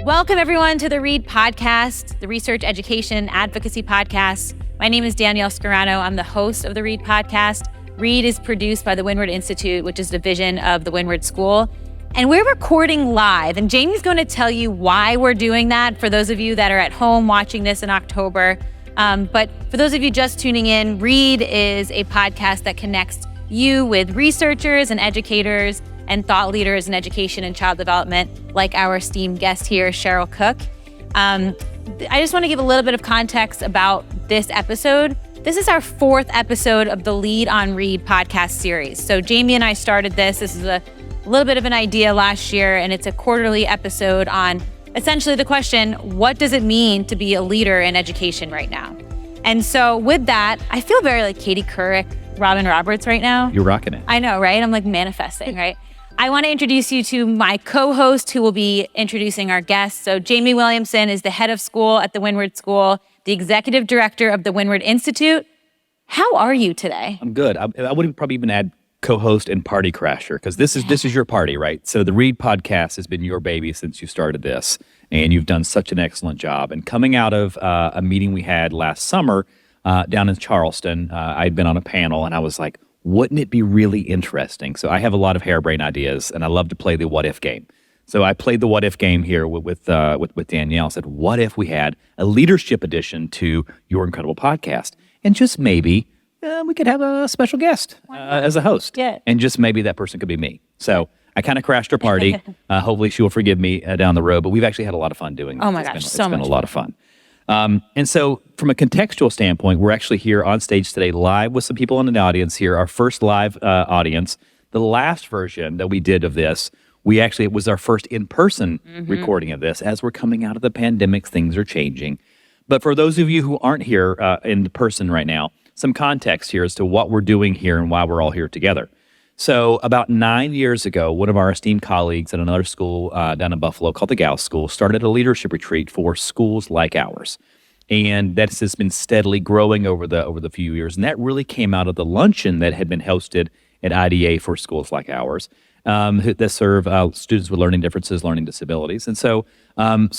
Welcome, everyone, to the READ podcast, the Research, Education, Advocacy podcast. My name is Danielle Scorrano. I'm the host of the READ podcast. READ is produced by the Windward Institute, which is a division of the Windward School. And we're recording live. And Jamie's going to tell you why we're doing that for those of you that are at home watching this in October. But for those of you just tuning in, READ is a podcast that connects you with researchers and educators and thought leaders in education and child development, like our esteemed guest here, Cheryl Cook. I just want to give a little bit of context about this episode. This is our fourth episode of the Lead on READ podcast series. So Jamie and I started this. This is a little bit of an idea last year, and it's a quarterly episode on essentially the question, what does it mean to be a leader in education right now? And so with that, I feel very like Katie Couric, Robin Roberts right now. You're rocking it. I know, right? I'm like manifesting, right? I want to introduce you to my co-host who will be introducing our guests. So Jamie Williamson is the head of school at the Windward School, the executive director of the Windward Institute. How are you today? I'm good. I would probably even add co-host and party crasher, because this is your party, right? So the READ podcast has been your baby since you started this, and you've done such an excellent job. And coming out of a meeting we had last summer down in Charleston, I'd been on a panel, and I was like, wouldn't it be really interesting? So I have a lot of harebrained ideas, and I love to play the what if game. So I played the what if game here with Danielle. I said, what if we had a leadership edition to your incredible podcast? And just maybe we could have a special guest as a host. Yeah. And just maybe that person could be me. So I kind of crashed her party. Hopefully she will forgive me down the road. But we've actually had a lot of fun doing this. Oh my gosh, it's been a lot of fun. fun. And so from a contextual standpoint, we're actually here on stage today live with some people in the audience here, our first live audience. The last version that we did of this, it was our first in-person recording of this. As we're coming out of the pandemic, things are changing. But for those of you who aren't here in person right now, some context here as to what we're doing here and why we're all here together. So about 9 years ago, one of our esteemed colleagues at another school down in Buffalo called the Gauss School started a leadership retreat for schools like ours. And that has been steadily growing over the few years. And that really came out of the luncheon that had been hosted at IDA for schools like ours that serve students with learning differences, learning disabilities. And so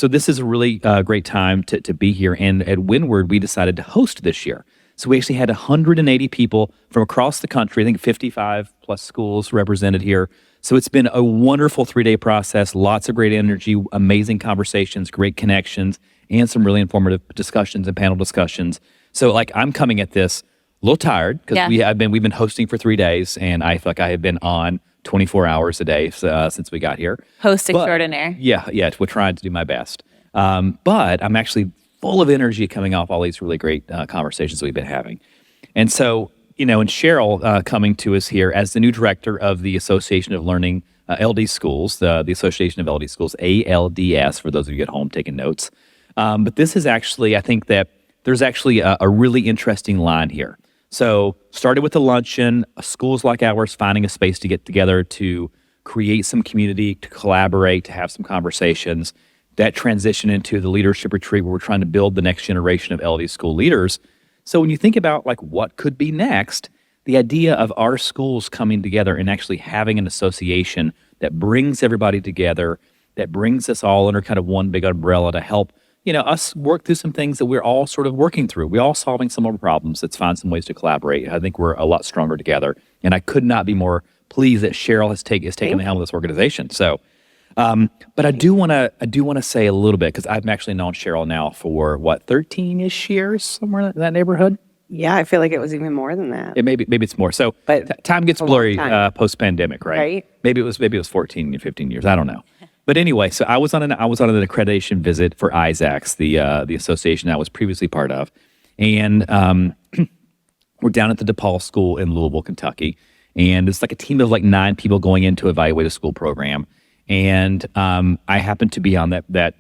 this is a really great time to be here. And at Windward, we decided to host this year. So we actually had 180 people from across the country, I think 55 plus schools represented here. So it's been a wonderful 3-day process, lots of great energy, amazing conversations, great connections, and some really informative discussions and panel discussions. So I'm coming at this a little tired because we've been hosting for 3 days, and I feel like I have been on 24 hours a day since we got here. Host extraordinaire. Yeah, we're trying to do my best. But I'm actually full of energy coming off all these really great conversations that we've been having. And so, and Cheryl coming to us here as the new director of the Association of Learning LD Schools, the Association of LD Schools, ALDS, for those of you at home taking notes. But this is actually, I think that there's actually a really interesting line here. So started with the luncheon, schools like ours finding a space to get together to create some community, to collaborate, to have some conversations. That transition into the leadership retreat where we're trying to build the next generation of LD school leaders. So when you think about what could be next, the idea of our schools coming together and actually having an association that brings everybody together, that brings us all under kind of one big umbrella to help, us work through some things that we're all sort of working through. We're all solving some of our problems. Let's find some ways to collaborate. I think we're a lot stronger together. And I could not be more pleased that Cheryl is taking the helm of this organization. So, but I do want to say a little bit, because I've actually known Cheryl now for 13-ish years, somewhere in that neighborhood. Yeah, I feel like it was even more than that. Maybe it's more. So, but time gets blurry post-pandemic, right? Right. Maybe it was 14 or 15 years. I don't know. But anyway, so I was on an accreditation visit for ISACS, the association I was previously part of, and we're down at the DePaul School in Louisville, Kentucky, and it's like a team of 9 people going in to evaluate a school program. And I happened to be on that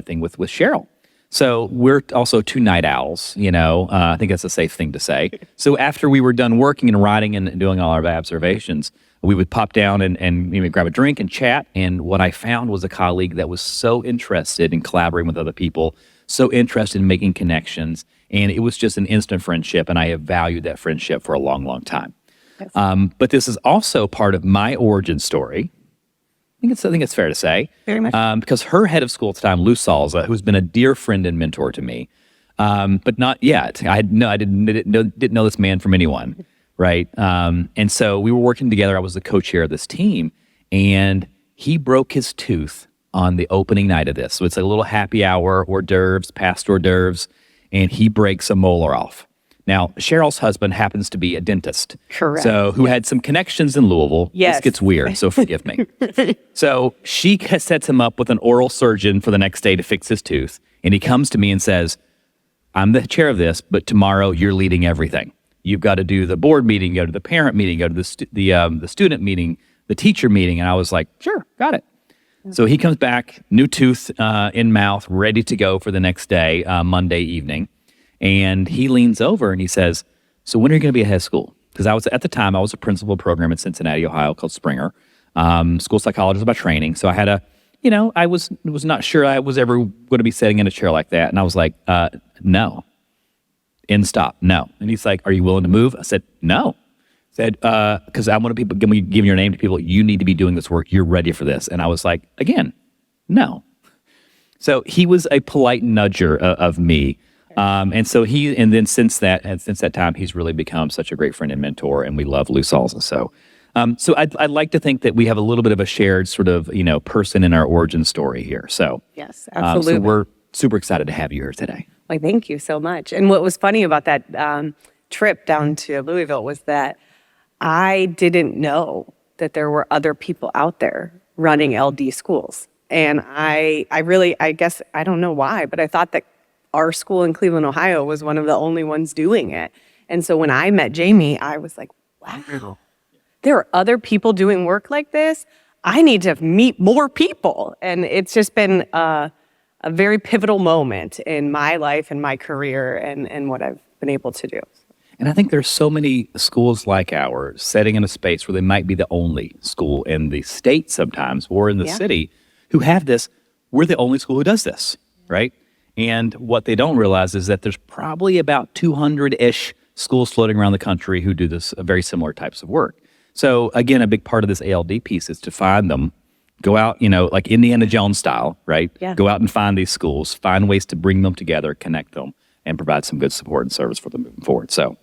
thing with Cheryl. So we're also 2 night owls, I think that's a safe thing to say. So after we were done working and writing and doing all our observations, we would pop down and grab a drink and chat. And what I found was a colleague that was so interested in collaborating with other people, so interested in making connections, And it was just an instant friendship, and I have valued that friendship for a long, long time. Yes. But this is also part of my origin story. I think it's fair to say. Very much. Because her head of school at the time, Lou Salza, who's been a dear friend and mentor to me, but not yet. I didn't know this man from anyone, right? And so we were working together. I was the co-chair of this team, and he broke his tooth on the opening night of this. So it's a little happy hour, hors d'oeuvres, past hors d'oeuvres, and he breaks a molar off. Now, Cheryl's husband happens to be a dentist. Correct. So who had some connections in Louisville. Yes. This gets weird, so forgive me. So she sets him up with an oral surgeon for the next day to fix his tooth. And he comes to me and says, I'm the chair of this, but tomorrow you're leading everything. You've got to do the board meeting, go to the parent meeting, go to the student meeting, the teacher meeting. And I was like, sure, got it. So he comes back, new tooth in mouth, ready to go for the next day, Monday evening. And he leans over and he says, so when are you going to be ahead of school? Because at the time, I was a principal of a program in Cincinnati, Ohio called Springer, school psychologist by training. So I had I was not sure I was ever going to be sitting in a chair like that. And I was like, no. End stop, no. And he's like, are you willing to move? I said, no. Said, because I want people, giving your name to people, you need to be doing this work. You're ready for this. And I was like, again, no. So he was a polite nudger of me. And then since that time, he's really become such a great friend and mentor, and we love Lou Salza. So I'd like to think that we have a little bit of a shared sort of, person in our origin story here. So Yes, absolutely. So we're super excited to have you here today. Well, thank you so much. And what was funny about that trip down to Louisville was that I didn't know that there were other people out there running LD schools. And I guess, I don't know why, but I thought that our school in Cleveland, Ohio was one of the only ones doing it. And so when I met Jamie, I was like, wow, there are other people doing work like this. I need to meet more people. And it's just been a very pivotal moment in my life and my career and what I've been able to do. And I think there's so many schools like ours setting in a space where they might be the only school in the state sometimes or in the city who have this. We're the only school who does this, right? And what they don't realize is that there's probably about 200-ish schools floating around the country who do this very similar types of work. So again, a big part of this ALD piece is to find them, go out, like Indiana Jones style, right? Yeah. Go out and find these schools, find ways to bring them together, connect them, and provide some good support and service for them moving forward. So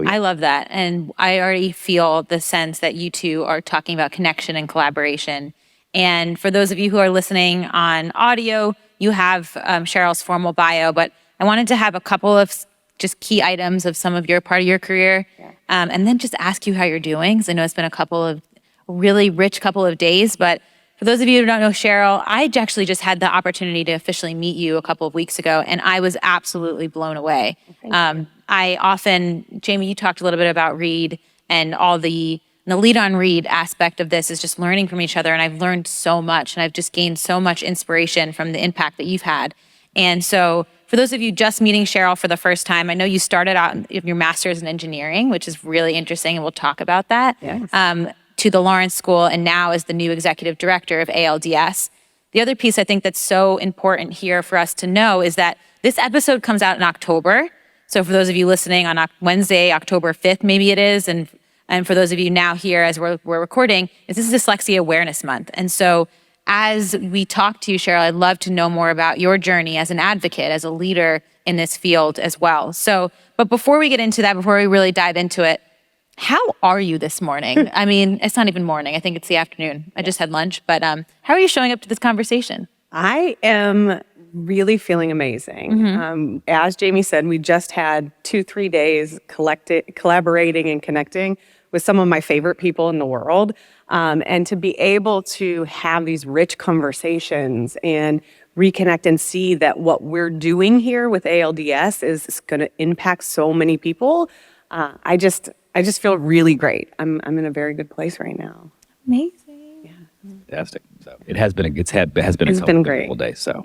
I love that. And I already feel the sense that you two are talking about connection and collaboration. And for those of you who are listening on audio, you have Cheryl's formal bio, but I wanted to have a couple of just key items of some of your part of your career, and then just ask you how you're doing, because I know it's been a really rich couple of days. But for those of you who don't know Cheryl, I actually just had the opportunity to officially meet you a couple of weeks ago, and I was absolutely blown away. Jamie, you talked a little bit about Read and all the lead on Read aspect of this is just learning from each other. And I've learned so much, and I've just gained so much inspiration from the impact that you've had. And so for those of you just meeting Cheryl for the first time, I know you started out in your master's in engineering, which is really interesting, and we'll talk about that, to the Lawrence School, and now is the new executive director of ALDS. The other piece I think that's so important here for us to know is that this episode comes out in October. So for those of you listening on Wednesday, October 5th, maybe it is, and for those of you now here as we're recording, this is Dyslexia Awareness Month. And so as we talk to you, Cheryl, I'd love to know more about your journey as an advocate, as a leader in this field as well. So, but before we get into that, before we really dive into it, how are you this morning? I mean, it's not even morning. I think it's the afternoon. I just had lunch. But how are you showing up to this conversation? I am really feeling amazing. As Jamie said, we just had 2-3 days collaborating and connecting with some of my favorite people in the world. And to be able to have these rich conversations and reconnect and see that what we're doing here with ALDS is going to impact so many people. I just feel really great. I'm in a very good place right now. Amazing. Yeah. Fantastic. So it has been a great couple days. So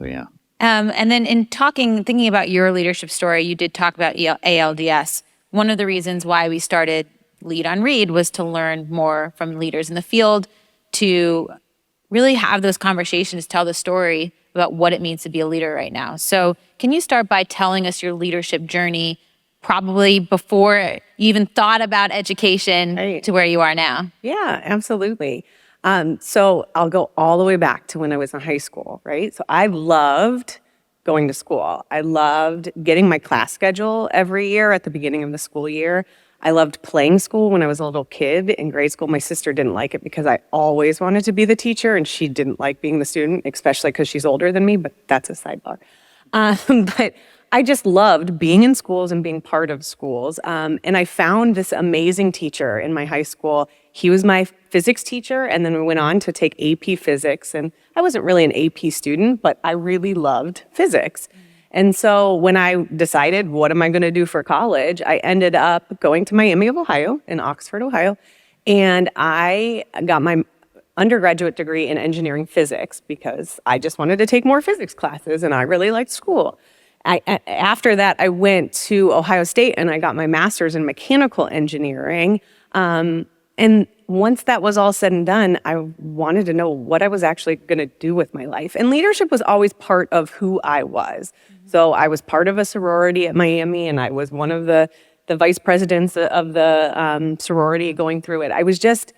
yeah. And then in thinking about your leadership story, you did talk about ALDS. One of the reasons why we started Lead on Read was to learn more from leaders in the field, to really have those conversations, tell the story about what it means to be a leader right now. So can you start by telling us your leadership journey, probably before you even thought about education Right. to where you are now? Yeah, absolutely. So I'll go all the way back to when I was in high school, right? So I loved going to school. I loved getting my class schedule every year at the beginning of the school year. I loved playing school when I was a little kid in grade school. My sister didn't like it because I always wanted to be the teacher, and she didn't like being the student, especially because she's older than me, but that's a sidebar. But I just loved being in schools and being part of schools. And I found this amazing teacher in my high school. He was my physics teacher, and then we went on to take AP physics. And I wasn't really an AP student, but I really loved physics. And so when I decided, what am I going to do for college, I ended up going to Miami of Ohio in Oxford, Ohio. And I got my undergraduate degree in engineering physics because I just wanted to take more physics classes and I really liked school. After that, I went to Ohio State and I got my master's in mechanical engineering. And once that was all said and done, I wanted to know what I was actually going to do with my life. And leadership was always part of who I was. So I was part of a sorority at Miami, and I was one of the vice presidents of the sorority going through it.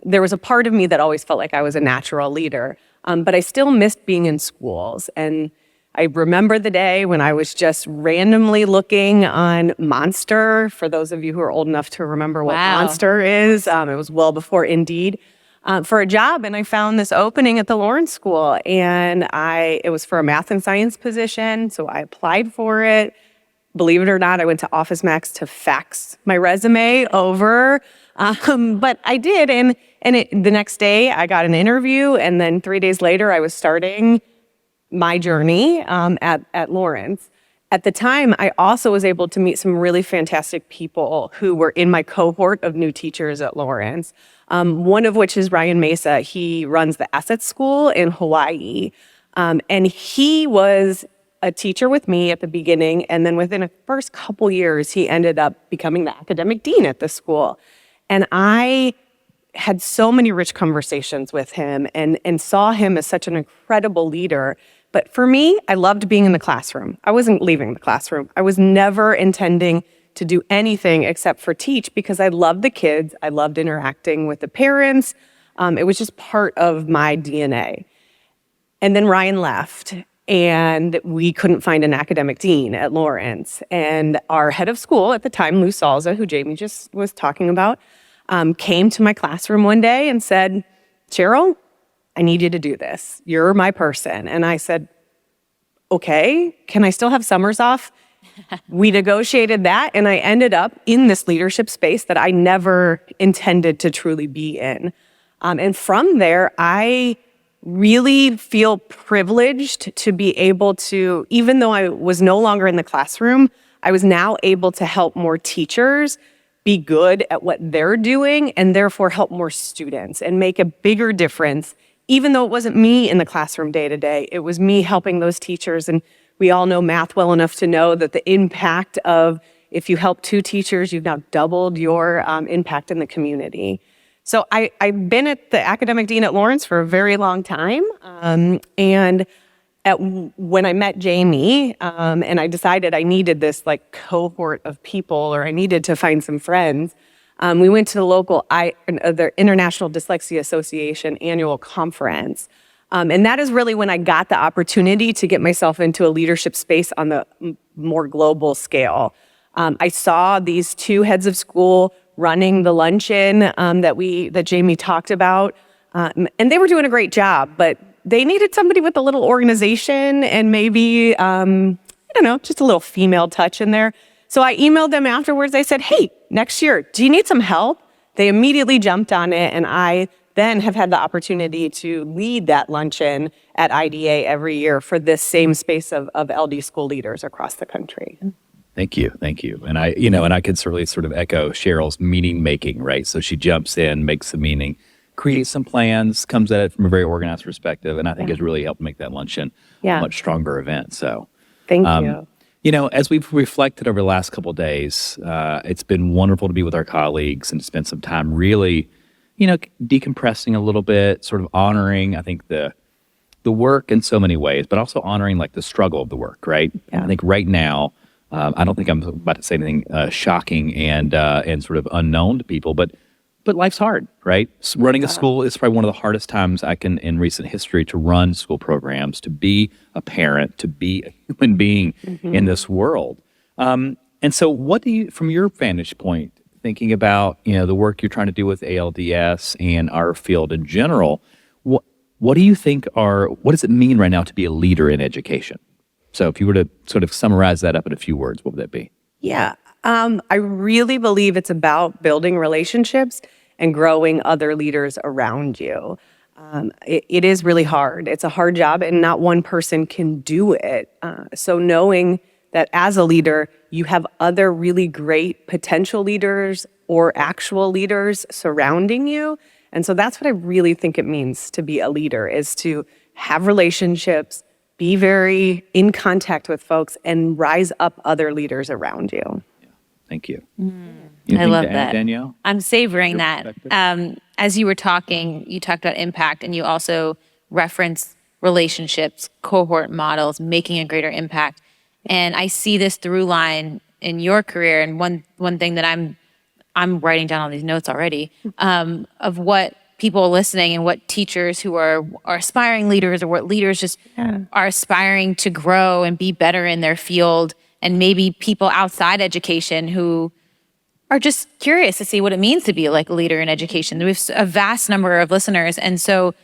There was a part of me that always felt like I was a natural leader, but I still missed being in schools. And I remember the day when I was just randomly looking on Monster, for those of you who are old enough to remember what Wow. Monster is. It was well before Indeed, for a job, and I found this opening at the Lawrence School, and it was for a math and science position, so I applied for it. Believe it or not, I went to Office Max to fax my resume over, but I did, and the next day I got an interview, and then 3 days later I was starting my journey at Lawrence. At the time, I also was able to meet some really fantastic people who were in my cohort of new teachers at Lawrence, one of which is Ryan Mesa. He runs the Asset School in Hawaii, and he was a teacher with me at the beginning, and then within the first couple years, he ended up becoming the academic dean at the school. And I had so many rich conversations with him and saw him as such an incredible leader. But for me, I loved being in the classroom. I wasn't leaving the classroom. I was never intending to do anything except for teach because I loved the kids. I loved interacting with the parents. It was just part of my DNA. And then Ryan left, and we couldn't find an academic dean at Lawrence. And our head of school at the time, Lou Salza, who Jamie just was talking about, came to my classroom one day and said, "Cheryl, I need you to do this. You're my person." And I said, "Okay, can I still have summers off?" We negotiated that, and I ended up in this leadership space that I never intended to truly be in. And from there, I really feel privileged to be able to, even though I was no longer in the classroom, I was now able to help more teachers be good at what they're doing and therefore help more students and make a bigger difference. Even though it wasn't me in the classroom day to day, it was me helping those teachers. And we all know math well enough to know that the impact of, if you help 2 teachers, you've now doubled your impact in the community. So I've been at the academic dean at Lawrence for a very long time. And when I met Jamie, and I decided I needed this like cohort of people, or I needed to find some friends, we went to the local, the International Dyslexia Association annual conference. And that is really when I got the opportunity to get myself into a leadership space on the more global scale. I saw these 2 heads of school running the luncheon that Jamie talked about, and they were doing a great job, but they needed somebody with a little organization and maybe, just a little female touch in there. So I emailed them afterwards. I said, "Hey, next year, do you need some help?" They immediately jumped on it, and I then have had the opportunity to lead that luncheon at IDA every year for this same space of LD school leaders across the country. Thank you. And I could certainly sort of echo Cheryl's meaning making, right? So she jumps in, makes the meaning, creates some plans, comes at it from a very organized perspective, and I think has really helped make that luncheon a much stronger event. So Thank you. As we've reflected over the last couple of days, it's been wonderful to be with our colleagues and to spend some time really, decompressing a little bit, sort of honoring, I think, the work in so many ways, but also honoring like the struggle of the work, right? Yeah. I think right now, I don't think I'm about to say anything shocking and sort of unknown to people, but life's hard, right? Running a school is probably one of the hardest times in recent history to run school programs, to be a parent, to be a human being in this world. And so what do you, from your vantage point, thinking about, the work you're trying to do with ALDS and our field in general, what do you think what does it mean right now to be a leader in education? So if you were to sort of summarize that up in a few words, what would that be? Yeah. I really believe it's about building relationships and growing other leaders around you. It is really hard. It's a hard job, and not one person can do it. So knowing that as a leader, you have other really great potential leaders or actual leaders surrounding you. And so that's what I really think it means to be a leader, is to have relationships, be very in contact with folks, and rise up other leaders around you. Yeah. Thank you. I love that. Danielle? I'm savoring Your that. perspective? As you were talking, you talked about impact, and you also referenced relationships, cohort models, making a greater impact. And I see this through line in your career. And one thing that I'm writing down all these notes already, of what people listening and what teachers who are aspiring leaders, or what leaders just are aspiring to grow and be better in their field, and maybe people outside education who are just curious to see what it means to be like a leader in education. We have a vast number of listeners. And so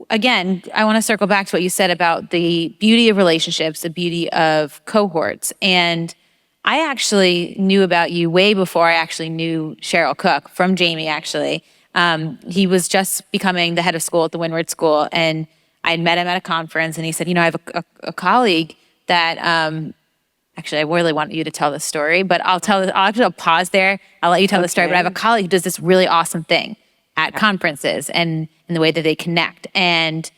again, I want to circle back to what you said about the beauty of relationships, the beauty of cohorts. And I actually knew about you way before I actually knew Cheryl Cook, from Jamie, actually. He was just becoming the head of school at the Windward School, and I had met him at a conference, and he said, I have a colleague that, actually, I really want you to tell this story, but I'll actually pause there. I'll let you tell the story, but I have a colleague who does this really awesome thing at conferences and in the way that they connect. And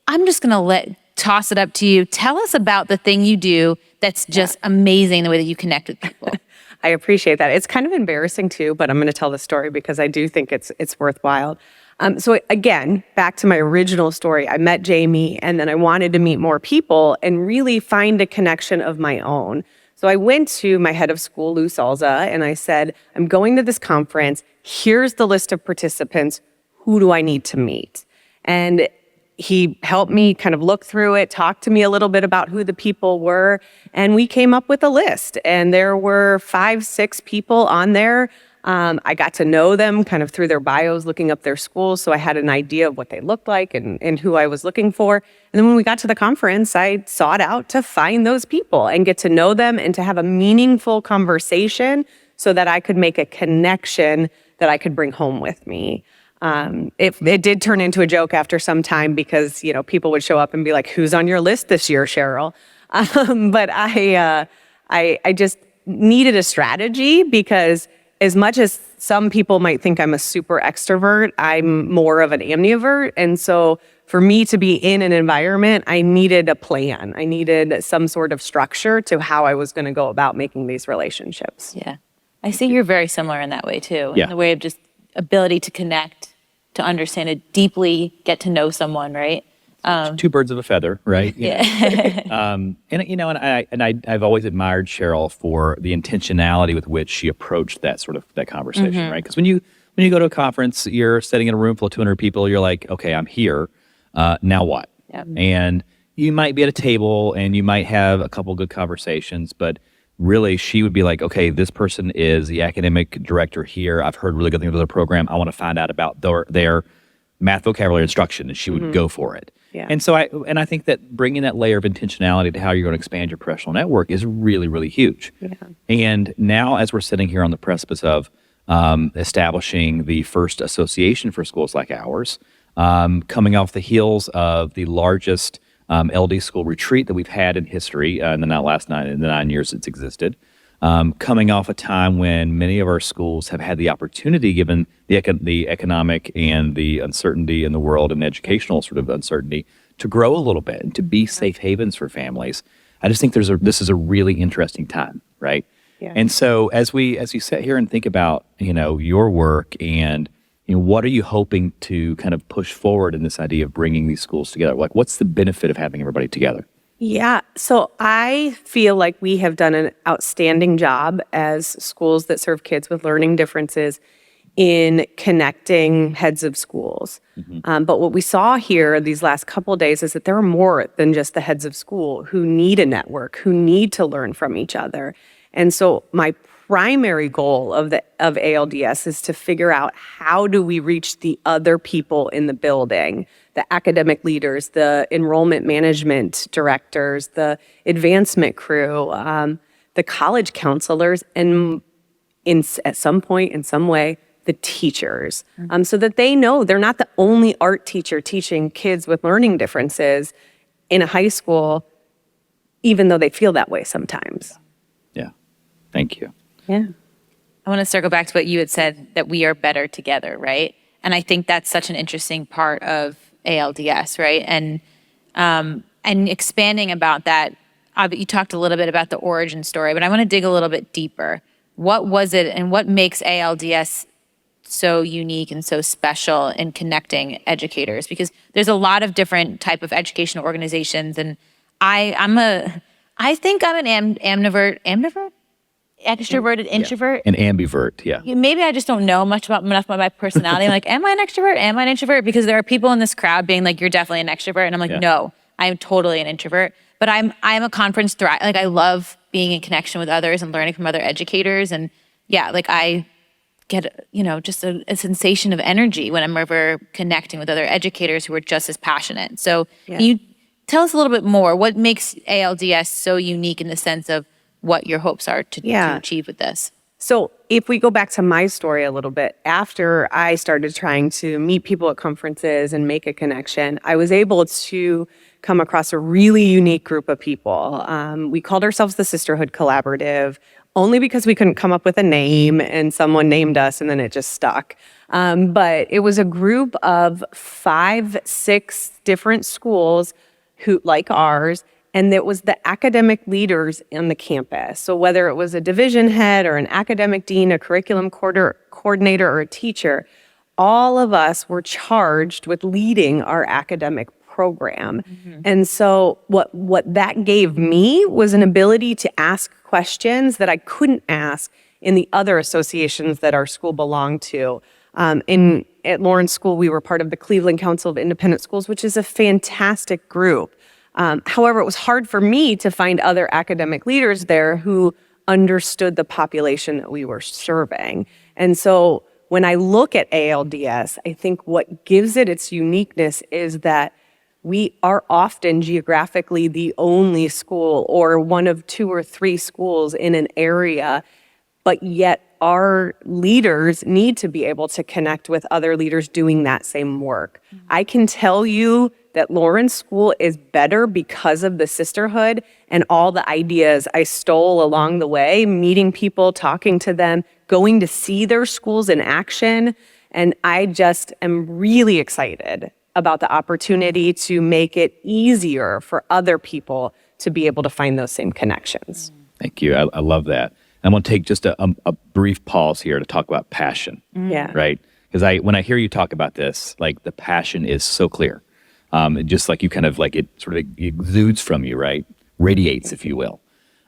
I'm just going to toss it up to you. Tell us about the thing you do that's just amazing, the way that you connect with people. I appreciate that. It's kind of embarrassing too, but I'm going to tell the story because I do think it's worthwhile. So again, back to my original story, I met Jamie, and then I wanted to meet more people and really find a connection of my own. So I went to my head of school, Lou Salza, and I said, I'm going to this conference. Here's the list of participants. Who do I need to meet? And he helped me kind of look through it, talk to me a little bit about who the people were, and we came up with a list. And there were 5-6 people on there. I got to know them kind of through their bios, looking up their schools, so I had an idea of what they looked like and who I was looking for. And then when we got to the conference, I sought out to find those people and get to know them and to have a meaningful conversation so that I could make a connection that I could bring home with me. It did turn into a joke after some time because, people would show up and be like, who's on your list this year, Cheryl? But I just needed a strategy, because as much as some people might think I'm a super extrovert, I'm more of an ambivert. And so for me to be in an environment, I needed a plan. I needed some sort of structure to how I was going to go about making these relationships. Yeah. I see you're very similar in that way too. Yeah. In the way of just ability to connect, to understand it deeply, get to know someone, right? Two birds of a feather, right? Yeah. I've always admired Cheryl for the intentionality with which she approached that conversation, right? Because when you go to a conference, you're sitting in a room full of 200 people. You're like, okay, I'm here. Now what? Yep. And you might be at a table and you might have a couple good conversations, but really she would be like, okay, this person is the academic director here. I've heard really good things about their program. I want to find out about their math vocabulary instruction, and she would go for it. Yeah. And so I think that bringing that layer of intentionality to how you're going to expand your professional network is really, really huge. Yeah. And now, as we're sitting here on the precipice of establishing the first association for schools like ours, coming off the heels of the largest LD school retreat that we've had in history in the 9 years it's existed, coming off a time when many of our schools have had the opportunity, given the economic and the uncertainty in the world and the educational sort of uncertainty, to grow a little bit and to be safe havens for families. I just think this is a really interesting time, right? Yeah. And so as you sit here and think about, your work and what are you hoping to kind of push forward in this idea of bringing these schools together? Like, what's the benefit of having everybody together? Yeah, so I feel like we have done an outstanding job as schools that serve kids with learning differences in connecting heads of schools. But what we saw here these last couple of days is that there are more than just the heads of school who need a network, who need to learn from each other. And so my primary goal of ALDS is to figure out how do we reach the other people in the building, the academic leaders, the enrollment management directors, the advancement crew, the college counselors, and at some point, in some way, the teachers, so that they know they're not the only art teacher teaching kids with learning differences in a high school, even though they feel that way sometimes. Yeah. Thank you. Yeah. I want to circle back to what you had said, that we are better together, right? And I think that's such an interesting part of ALDS, right? And expanding about that, you talked a little bit about the origin story, but I want to dig a little bit deeper. What was it and what makes ALDS so unique and so special in connecting educators? Because there's a lot of different type of educational organizations, and I think I'm an ambivert? Extroverted, introvert? An ambivert, yeah. Maybe I just don't know enough about my personality. I'm like, am I an extrovert? Am I an introvert? Because there are people in this crowd being like, you're definitely an extrovert. And I'm like, no, I'm totally an introvert. But I'm a conference thrive. Like, I love being in connection with others and learning from other educators. And yeah, like I get, just a sensation of energy when I'm ever connecting with other educators who are just as passionate. So can you tell us a little bit more? What makes ALDS so unique in the sense of what your hopes are to achieve with this? So if we go back to my story a little bit, after I started trying to meet people at conferences and make a connection, I was able to come across a really unique group of people. We called ourselves the Sisterhood Collaborative, only because we couldn't come up with a name, and someone named us and then it just stuck. But it was a group of 5-6 different schools who, like ours, and it was the academic leaders on the campus. So whether it was a division head or an academic dean, a curriculum coordinator, or a teacher, all of us were charged with leading our academic program. And so what that gave me was an ability to ask questions that I couldn't ask in the other associations that our school belonged to. At Lawrence School, we were part of the Cleveland Council of Independent Schools, which is a fantastic group. However, it was hard for me to find other academic leaders there who understood the population that we were serving. And so when I look at ALDS, I think what gives it its uniqueness is that we are often geographically the only school or one of 2 or 3 schools in an area, but yet our leaders need to be able to connect with other leaders doing that same work. I can tell you that Lawrence School is better because of the sisterhood and all the ideas I stole along the way, meeting people, talking to them, going to see their schools in action. And I just am really excited about the opportunity to make it easier for other people to be able to find those same connections. Thank you. I love that. I'm going to take just a brief pause here to talk about passion. Yeah. Right? Because when I hear you talk about this, like, the passion is so clear. Just like you kind of like it sort of exudes from you, right? Radiates, if you will.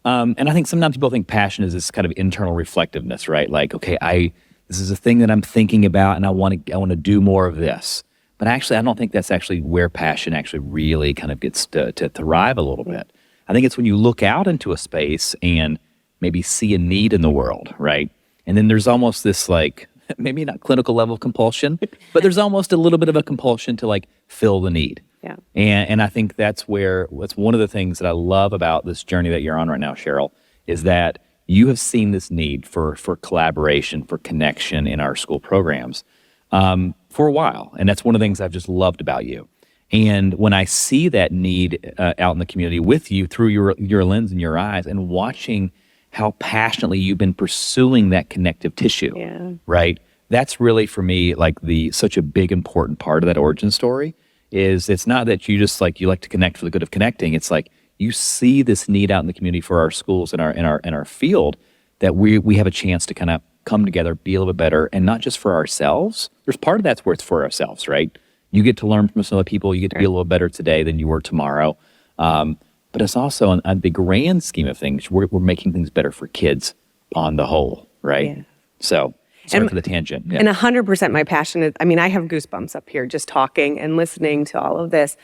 And I think sometimes people think passion is this kind of internal reflectiveness, right? Like, okay, this is a thing that I'm thinking about, and I want to do more of this. But actually, I don't think that's actually where passion actually really kind of gets to thrive a little bit. I think it's when you look out into a space and maybe see a need in the world, right? And then there's almost this, like, maybe not clinical level of compulsion, but there's almost a little bit of a compulsion to, like, fill the need. Yeah. And I think that's one of the things that I love about this journey that you're on right now, Cheryl, is that you have seen this need for collaboration, for connection in our school programs for a while. And that's one of the things I've just loved about you. And when I see that need out in the community with you through your lens and your eyes, and watching how passionately you've been pursuing that connective tissue, right? That's really, for me, like such a big, important part of that origin story. Is it's not that you just you like to connect for the good of connecting. It's like you see this need out in the community for our schools and our field that we have a chance to kind of come together, be a little bit better, and not just for ourselves. There's part of that's where it's for ourselves, right? You get to learn from some other people. You get to be a little better today than you were tomorrow. But it's also on the grand scheme of things, we're making things better for kids on the whole, right? Yeah. So sorry for the tangent. Yeah. And 100% my passion is, I mean, I have goosebumps up here just talking and listening to all of this.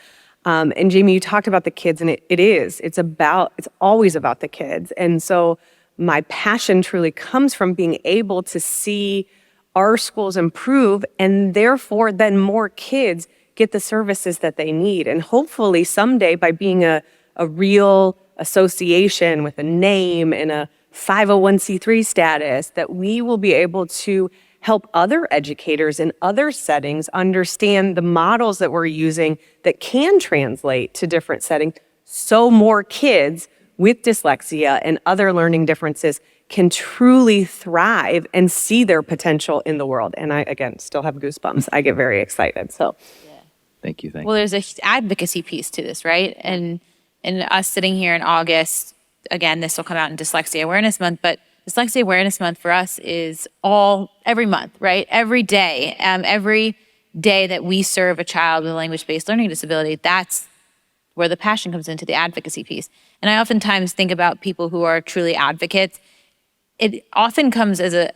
And Jamie, you talked about the kids, and it's always about the kids. And so my passion truly comes from being able to see our schools improve, and therefore then more kids get the services that they need. And hopefully someday, by being a real association with a name and a 501c3 status, that we will be able to help other educators in other settings understand the models that we're using that can translate to different settings, so more kids with dyslexia and other learning differences can truly thrive and see their potential in the world. And I, again, still have goosebumps. I get very excited. So, Thank you. Well, there's a advocacy piece to this, right? And us sitting here in August, again, this will come out in Dyslexia Awareness Month, but Dyslexia Awareness Month for us is every month, right? Every day that we serve a child with a language-based learning disability, that's where the passion comes into, the advocacy piece. And I oftentimes think about people who are truly advocates. It often comes as a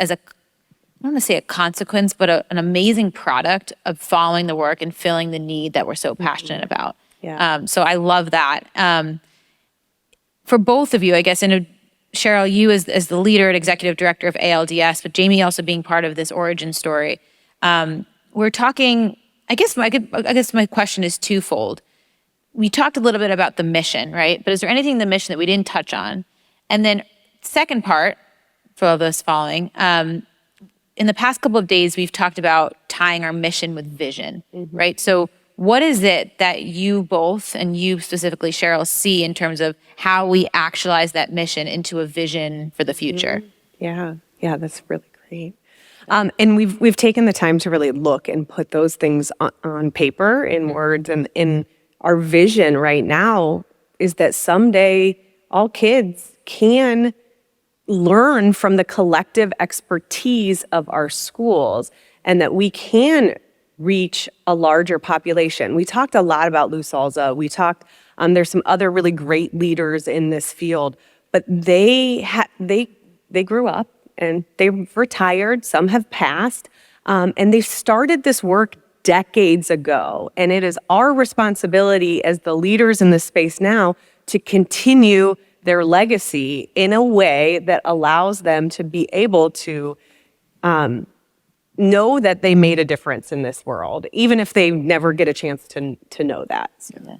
I don't want to say a consequence, but an amazing product of following the work and filling the need that we're so passionate about. Yeah. So I love that. For both of you, I guess, and Cheryl, you as the leader and executive director of ALDS, but Jamie also being part of this origin story. We're talking, I guess my question is twofold. We talked a little bit about the mission, right? But is there anything in the mission that we didn't touch on? And then second part, for those following, in the past couple of days, we've talked about tying our mission with vision, right? So what is it that you both, and you specifically, Cheryl, see in terms of how we actualize that mission into a vision for the future? Yeah, that's really great. And we've taken the time to really look and put those things on paper in words, and in our vision right now is that someday all kids can learn from the collective expertise of our schools, and that we can reach a larger population. We talked a lot about Lou Salza. We talked, there's some other really great leaders in this field, but they grew up and they retired, some have passed, and they started this work decades ago. And it is our responsibility as the leaders in this space now to continue their legacy in a way that allows them to be able to know that they made a difference in this world, even if they never get a chance to know that. So.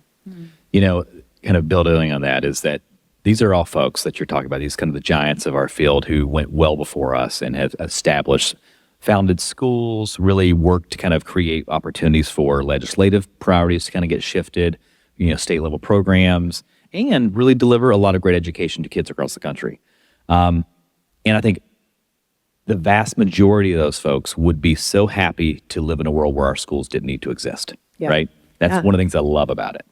You know, kind of building on that is that these are all folks that you're talking about, these kind of the giants of our field who went well before us and have founded schools, really worked to kind of create opportunities for legislative priorities to kind of get shifted, state level programs, and really deliver a lot of great education to kids across the country. And I think the vast majority of those folks would be so happy to live in a world where our schools didn't need to exist, right? That's one of the things I love about it.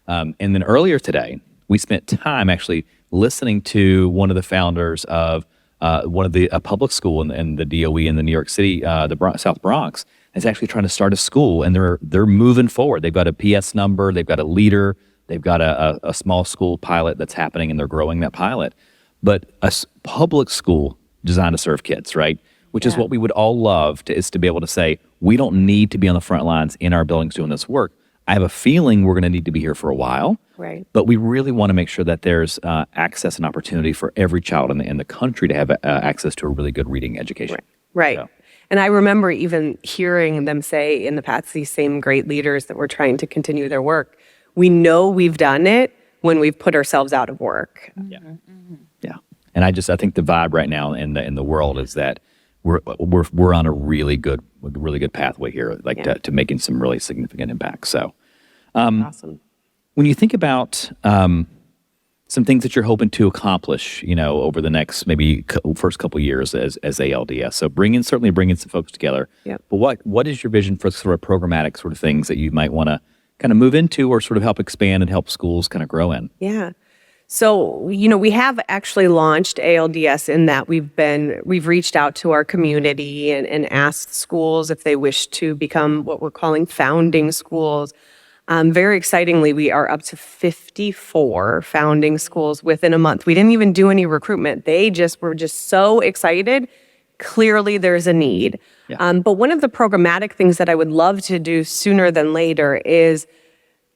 And then earlier today, we spent time actually listening to one of the founders of one of the public school in the DOE in the New York City, the South Bronx, is actually trying to start a school, and they're moving forward. They've got a PS number, they've got a leader, they've got a small school pilot that's happening, and they're growing that pilot. But a public school designed to serve kids, right? Which is what we would all love is to be able to say, we don't need to be on the front lines in our buildings doing this work. I have a feeling we're going to need to be here for a while, right? But we really want to make sure that there's access and opportunity for every child in the country to have access to a really good reading education. Right. So. And I remember even hearing them say in the past, these same great leaders that were trying to continue their work, we know we've done it when we've put ourselves out of work. Yeah. And I think the vibe right now in the world is that we're on a really good pathway here, to making some really significant impacts. So, awesome. When you think about some things that you're hoping to accomplish, over the next maybe first couple of years as ALDS, so certainly bringing some folks together. Yep. But what is your vision for sort of programmatic sort of things that you might want to kind of move into or sort of help expand and help schools kind of grow in? Yeah. So, we have actually launched ALDS in that we've reached out to our community and asked schools if they wish to become what we're calling founding schools. Very excitingly, we are up to 54 founding schools within a month. We didn't even do any recruitment. They were just so excited. Clearly, there's a need. Yeah. But one of the programmatic things that I would love to do sooner than later is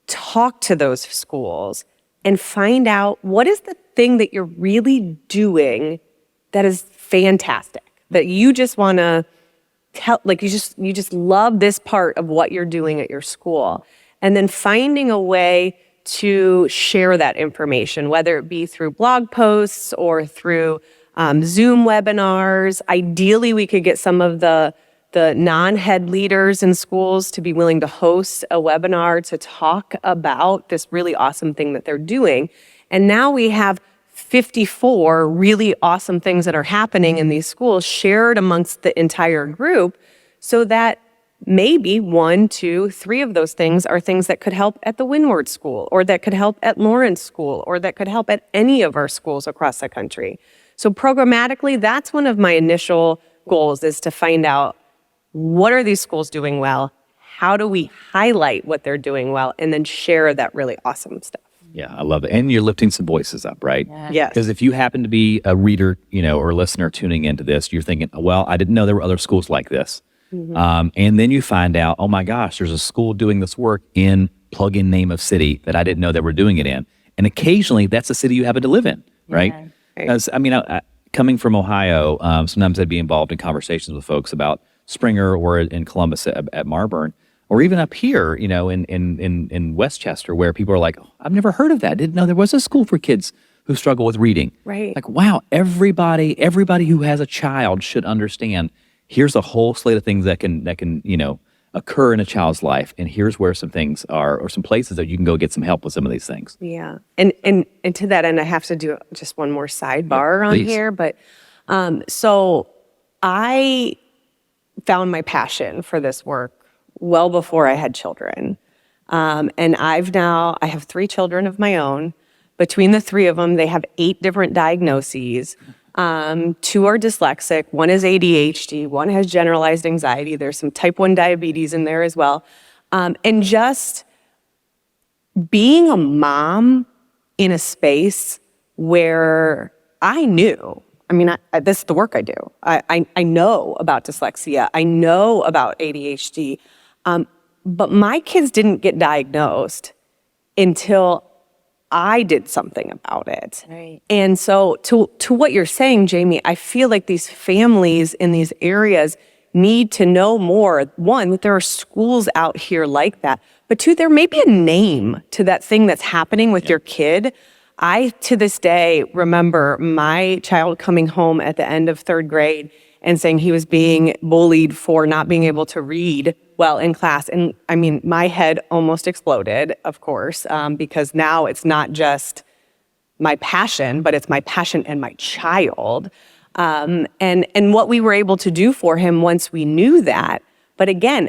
talk to those schools and find out what is the thing that you're really doing that is fantastic, that you just want to tell, like you just love this part of what you're doing at your school. And then finding a way to share that information, whether it be through blog posts or through Zoom webinars. Ideally, we could get some of the non-head leaders in schools to be willing to host a webinar to talk about this really awesome thing that they're doing. And now we have 54 really awesome things that are happening in these schools shared amongst the entire group, so that maybe 1, 2, 3 of those things are things that could help at the Windward School, or that could help at Lawrence School, or that could help at any of our schools across the country. So programmatically, that's one of my initial goals, is to find out, what are these schools doing well? How do we highlight what they're doing well and then share that really awesome stuff? Yeah, I love it. And you're lifting some voices up, right? Yeah. Yes. Because if you happen to be a reader, or listener tuning into this, you're thinking, well, I didn't know there were other schools like this. Mm-hmm. And then you find out, oh my gosh, there's a school doing this work in plug-in name of city that I didn't know they were doing it in. And occasionally that's a city you happen to live in, right? Yeah. Because, coming from Ohio, sometimes I'd be involved in conversations with folks about Springer, or in Columbus at Marburn, or even up here, in Westchester, where people are like, oh, I've never heard of that. Didn't know there was a school for kids who struggle with reading. Right. Like, wow, everybody who has a child should understand, here's a whole slate of things that can occur in a child's life, and here's where some things are, or some places that you can go get some help with some of these things. Yeah. And to that end, I have to do just one more sidebar on Please. here. But so I found my passion for this work well before I had children. And I have 3 children of my own. Between the 3 of them, they have 8 different diagnoses. 2 are dyslexic, 1 is ADHD, 1 has generalized anxiety. There's some type 1 diabetes in there as well. And just being a mom in a space where I knew, this is the work I do. I know about dyslexia. I know about ADHD. But my kids didn't get diagnosed until I did something about it. Right. And so to what you're saying, Jamie, I feel like these families in these areas need to know more. 1, that there are schools out here like that. But 2, there may be a name to that thing that's happening with your kid. I, to this day, remember my child coming home at the end of 3rd grade and saying he was being bullied for not being able to read well in class. And my head almost exploded, of course, because now it's not just my passion, but it's my passion and my child. And what we were able to do for him once we knew that. But again,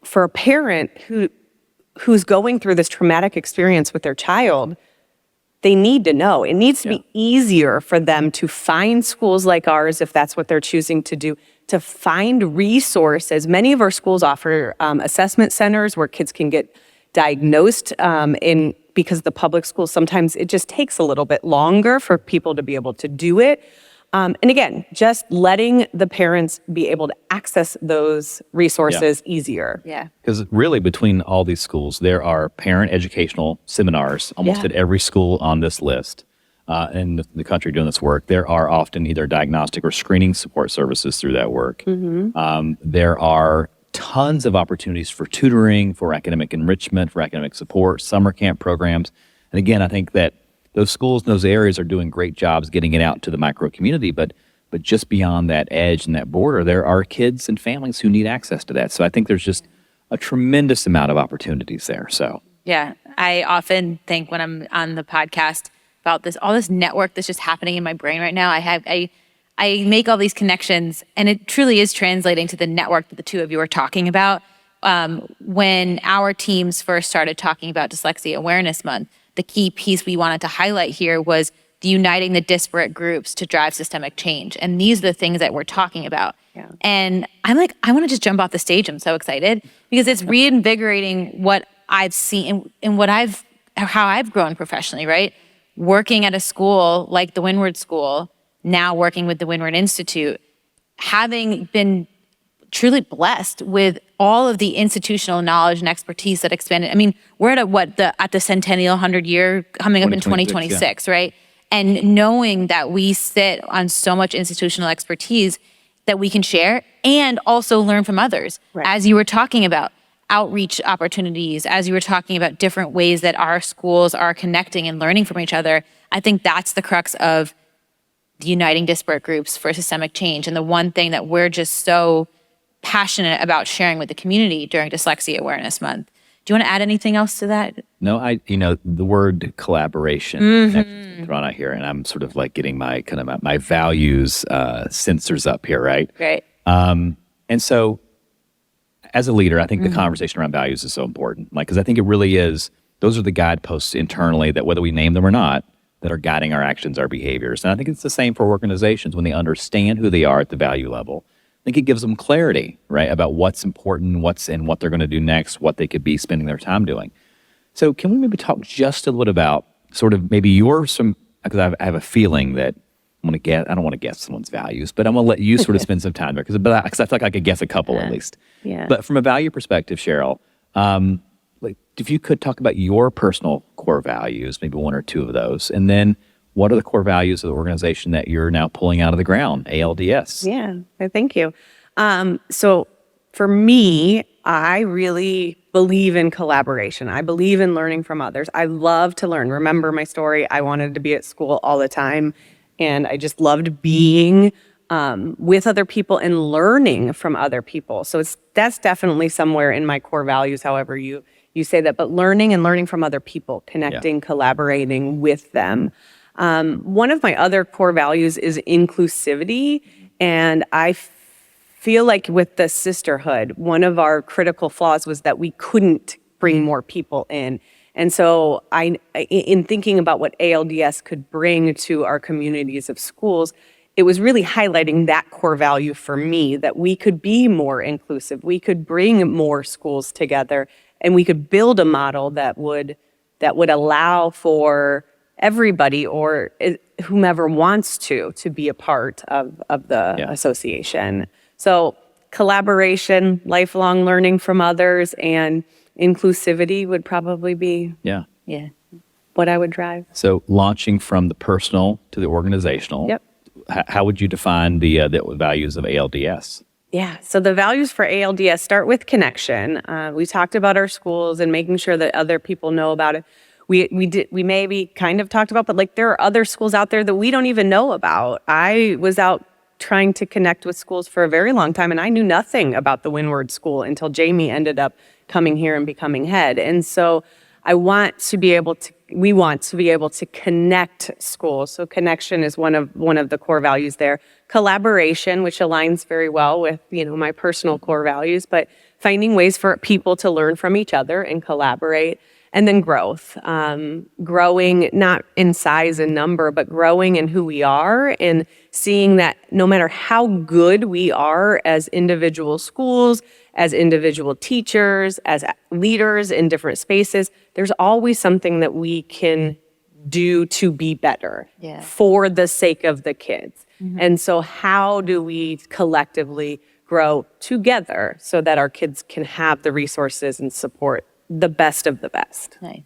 for a parent who's going through this traumatic experience with their child, they need to know. It needs to be easier for them to find schools like ours, if that's what they're choosing to do, to find resources. Many of our schools offer assessment centers where kids can get diagnosed because the public schools, sometimes it just takes a little bit longer for people to be able to do it. And again, just letting the parents be able to access those resources easier. Yeah. Because really, between all these schools, there are parent educational seminars almost at every school on this list in the country doing this work. There are often either diagnostic or screening support services through that work. Mm-hmm. There are tons of opportunities for tutoring, for academic enrichment, for academic support, summer camp programs. And again, I think that those schools in those areas are doing great jobs getting it out to the micro community, but just beyond that edge and that border, there are kids and families who need access to that. So I think there's just a tremendous amount of opportunities there. So Yeah. I often think when I'm on the podcast about all this network that's just happening in my brain right now. I make all these connections, and it truly is translating to the network that the 2 of you are talking about. When our teams first started talking about Dyslexia Awareness Month, the key piece we wanted to highlight here was the uniting the disparate groups to drive systemic change. And these are the things that we're talking about. Yeah. And I'm like, I want to just jump off the stage. I'm so excited because it's reinvigorating what I've seen and how I've grown professionally, right? Working at a school like the Windward School, now working with the Windward Institute, having been truly blessed with all of the institutional knowledge and expertise that expanded. I mean, we're at the centennial 100 year coming up in 2026, right? And knowing that we sit on so much institutional expertise that we can share and also learn from others. Right. As you were talking about outreach opportunities, as you were talking about different ways that our schools are connecting and learning from each other, I think that's the crux of uniting disparate groups for systemic change. And the one thing that we're just so passionate about sharing with the community during Dyslexia Awareness Month. Do you want to add anything else to that? No, the word collaboration next is thrown out here, and I'm sort of like getting my my values sensors up here, right? Great. And so, as a leader, I think the conversation around values is so important, because I think it really is. Those are the guideposts internally that, whether we name them or not, that are guiding our actions, our behaviors. And I think it's the same for organizations when they understand who they are at the value level. I think it gives them clarity, right, about what's important, what they're going to do next, what they could be spending their time doing. So can we maybe talk just a little bit about sort of maybe because I have a feeling that I don't want to guess someone's values, but I'm going to let you sort of spend some time there because I feel like I could guess a couple at least. Yeah. But from a value perspective, Cheryl, if you could talk about your personal core values, maybe one or two of those, and then what are the core values of the organization that you're now pulling out of the ground, ALDS? Yeah, thank you. So for me, I really believe in collaboration. I believe in learning from others. I love to learn. Remember my story? I wanted to be at school all the time, and I just loved being with other people and learning from other people. So that's definitely somewhere in my core values, however you say that, but learning from other people, connecting, collaborating with them. One of my other core values is inclusivity, and I feel like with the sisterhood, one of our critical flaws was that we couldn't bring more people in. And so in thinking about what ALDS could bring to our communities of schools, it was really highlighting that core value for me, that we could be more inclusive, we could bring more schools together, and we could build a model that would allow for everybody or whomever wants to be a part of the association. So collaboration, lifelong learning from others, and inclusivity would probably be what I would drive. So launching from the personal to the organizational. Yep. How would you define the values of ALDS? Yeah, so the values for ALDS start with connection. We talked about our schools and making sure that other people know about it. We maybe kind of talked about, but like there are other schools out there that we don't even know about. I was out trying to connect with schools for a very long time, and I knew nothing about the Windward School until Jamie ended up coming here and becoming head. And so we want to be able to connect schools. So connection is one of the core values there. Collaboration, which aligns very well with, my personal core values, but finding ways for people to learn from each other and collaborate. And then growth, growing not in size and number, but growing in who we are and seeing that no matter how good we are as individual schools, as individual teachers, as leaders in different spaces, there's always something that we can do to be better for the sake of the kids. Mm-hmm. And so how do we collectively grow together so that our kids can have the resources and support the best of the best? Nice.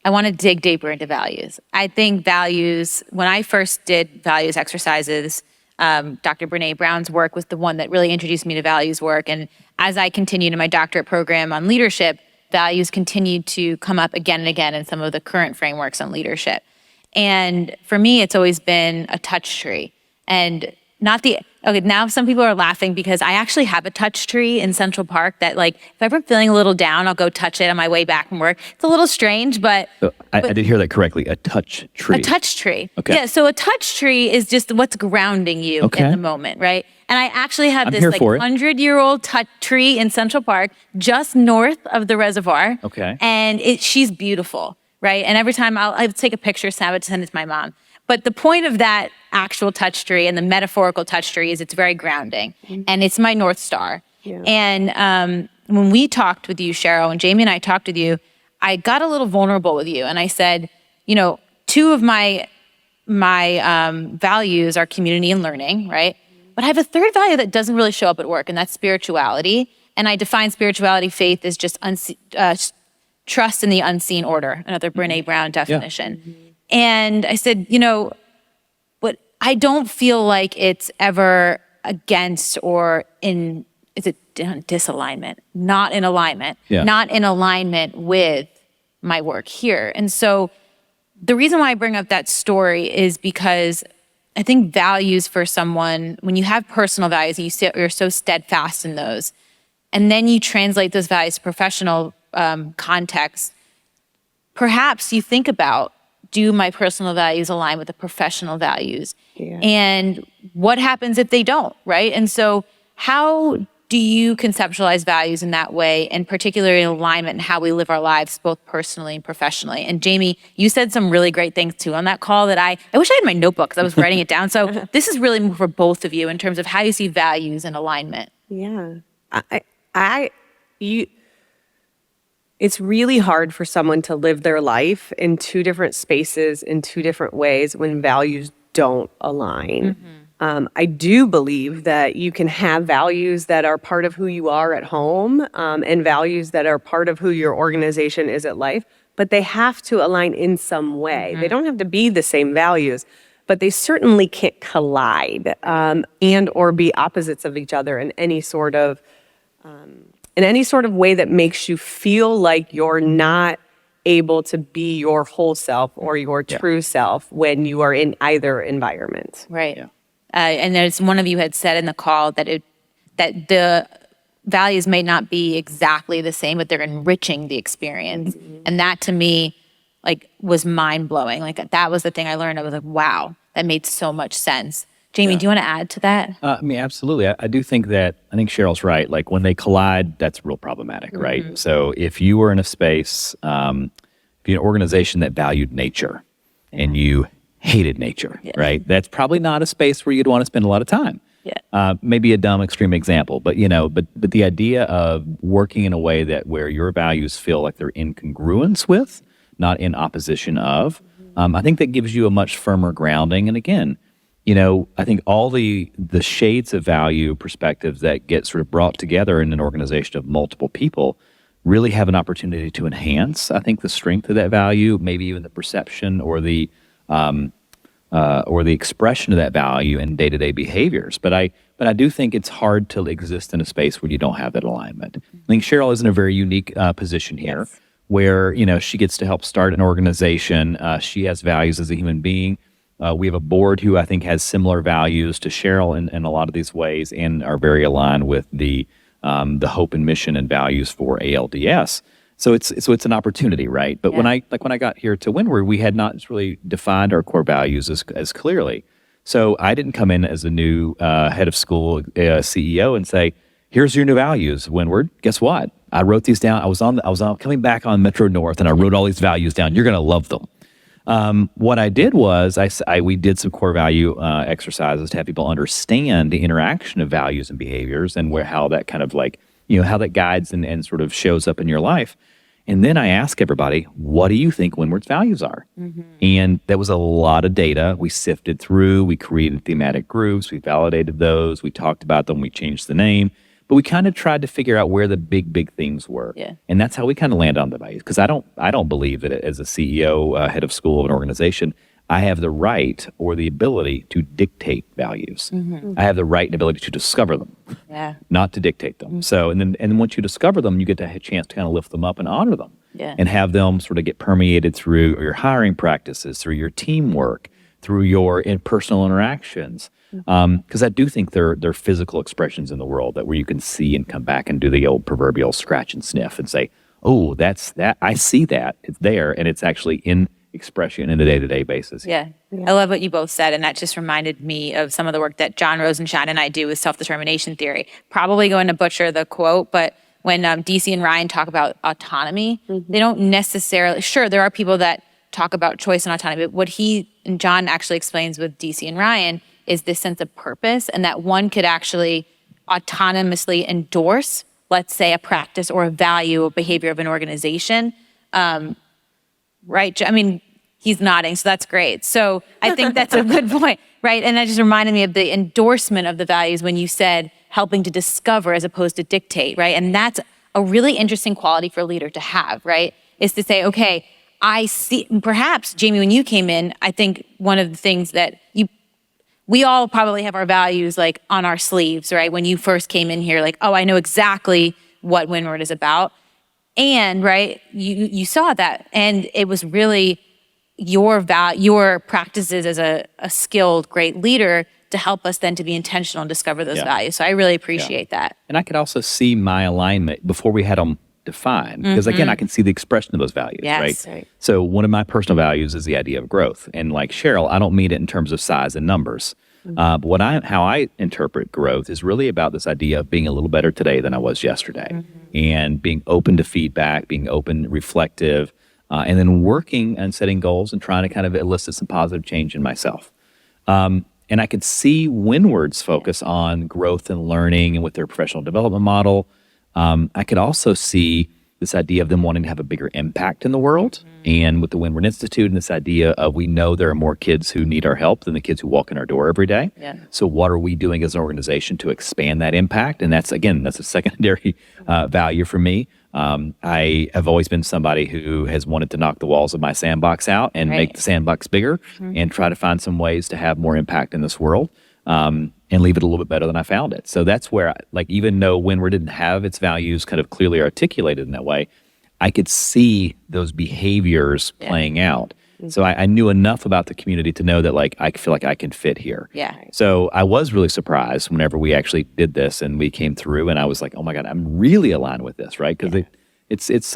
I want to dig deeper into values. I think values, when I first did values exercises, Dr. Brene Brown's work was the one that really introduced me to values work. And as I continued in my doctorate program on leadership, values continued to come up again and again in some of the current frameworks on leadership. And for me, it's always been a touch tree. And now some people are laughing because I actually have a touch tree in Central Park that, like, if I'm feeling a little down, I'll go touch it on my way back from work. It's a little strange, but... So I did hear that correctly, a touch tree. A touch tree. Okay. Yeah, so a touch tree is just what's grounding you in the moment, right? And I actually have this 100-year-old touch tree in Central Park, just north of the reservoir. Okay. And she's beautiful. right? And every time I'll take a picture, snap it, send it to my mom. But the point of that actual touch tree and the metaphorical touch tree is it's very grounding, and it's my North Star. Yeah. And when we talked with you, Cheryl, and Jamie and I talked with you, I got a little vulnerable with you, and I said, you know, two of my values are community and learning, right? But I have a third value that doesn't really show up at work, and that's spirituality. And I define spirituality, faith, as just trust in the unseen order, another Brene Brown definition. Yeah. And I said, you know, but I don't feel like it's ever against or in, is it disalignment? Not in alignment. Yeah. Not in alignment with my work here. And so the reason why I bring up that story is because I think values for someone, when you have personal values, you're so steadfast in those, and then you translate those values to professional context, perhaps you think about, do my personal values align with the professional values? Yeah. And what happens if they don't, right? And so how do you conceptualize values in that way, and particularly in alignment in how we live our lives, both personally and professionally? And Jamie, you said some really great things too on that call that I wish I had my notebook because I was writing it down. So this is really for both of you in terms of how you see values and alignment. Yeah. It's really hard for someone to live their life in two different spaces in two different ways when values don't align. Mm-hmm. I do believe that you can have values that are part of who you are at home, and values that are part of who your organization is at life, but they have to align in some way. Mm-hmm. They don't have to be the same values, but they certainly can't collide and or be opposites of each other in any sort of way that makes you feel like you're not able to be your whole self or your true self when you are in either environment. Right. Yeah. And there's one of you had said in the call that the values may not be exactly the same, but they're enriching the experience. Mm-hmm. And that to me, like, was mind blowing. Like, that was the thing I learned. I was like, wow, that made so much sense. Jamie, do you want to add to that? I mean, absolutely. I do think Cheryl's right. Like, when they collide, that's real problematic, mm-hmm. right? So if you were in a space, if you're an organization that valued nature and you hated nature, right? That's probably not a space where you'd want to spend a lot of time. Yeah. Maybe a dumb extreme example, but the idea of working in a way where your values feel like they're in congruence with, not in opposition of, I think that gives you a much firmer grounding. And again, I think all the shades of value perspectives that get sort of brought together in an organization of multiple people really have an opportunity to enhance, I think, the strength of that value, maybe even the perception or the expression of that value in day-to-day behaviors. But I do think it's hard to exist in a space where you don't have that alignment. I think Cheryl is in a very unique position here, where she gets to help start an organization. She has values as a human being. We have a board who I think has similar values to Cheryl in a lot of these ways, and are very aligned with the hope and mission and values for ALDS. So it's an opportunity, right? But when I got here to Windward, we had not really defined our core values as clearly. So I didn't come in as a new head of school CEO and say, "Here's your new values, Windward." Guess what? I wrote these down. I was coming back on Metro North, and I wrote all these values down. You're going to love them. What I did was we did some core value exercises to have people understand the interaction of values and behaviors, and how that kind of how that guides and sort of shows up in your life. And then I asked everybody, what do you think Windward's values are? Mm-hmm. And that was a lot of data. We sifted through, we created thematic groups, we validated those, we talked about them, we changed the name. But we kind of tried to figure out where the big themes were. Yeah. And that's how we kind of land on the values. Because I don't believe that as a CEO, head of school of an organization, I have the right or the ability to dictate values. Mm-hmm. I have the right and ability to discover them, not to dictate them. Mm-hmm. So, and then once you discover them, you get to have a chance to kind of lift them up and honor them, and have them sort of get permeated through your hiring practices, through your teamwork, through your personal interactions. Because I do think they're physical expressions in the world where you can see and come back and do the old proverbial scratch and sniff and say, oh, that's that. I see that. It's there, and it's actually in expression in a day-to-day basis. Yeah. I love what you both said, and that just reminded me of some of the work that John Rosenshine and I do with self-determination theory. Probably going to butcher the quote, but when DC and Ryan talk about autonomy, they don't necessarily, sure, there are people that talk about choice and autonomy, but what he and John actually explains with DC and Ryan is this sense of purpose, and that one could actually autonomously endorse, let's say, a practice or a value or behavior of an organization. Right? I mean, he's nodding, so that's great. So I think that's a good point, right? And that just reminded me of the endorsement of the values when you said helping to discover as opposed to dictate, right? And that's a really interesting quality for a leader to have, right? Is to say, okay, I see, perhaps, Jamie, when you came in, I think one of the things that we all probably have our values like on our sleeves, right? When you first came in here, like, oh, I know exactly what Windward is about. And, right, you saw that. And it was really your practices as a skilled, great leader to help us then to be intentional and discover those values. So I really appreciate that. And I could also see my alignment before we had them defined. Because again, I can see the expression of those values, right? So one of my personal values is the idea of growth. And like Cheryl, I don't mean it in terms of size and numbers. But how I interpret growth is really about this idea of being a little better today than I was yesterday, and being open to feedback, being open, reflective, and then working and setting goals and trying to kind of elicit some positive change in myself. And I could see Windward's focus on growth and learning and with their professional development model. I could also see this idea of them wanting to have a bigger impact in the world. And with the Windward Institute and this idea of we know there are more kids who need our help than the kids who walk in our door every day. So what are we doing as an organization to expand that impact? And that's a secondary value for me. I have always been somebody who has wanted to knock the walls of my sandbox out and make the sandbox bigger and try to find some ways to have more impact in this world. And leave it a little bit better than I found it. So that's where, even though Windward didn't have its values kind of clearly articulated in that way, I could see those behaviors playing out. So I knew enough about the community to know that I feel like I can fit here. So I was really surprised whenever we actually did this and we came through, and I was like, oh my God, I'm really aligned with this, right? Because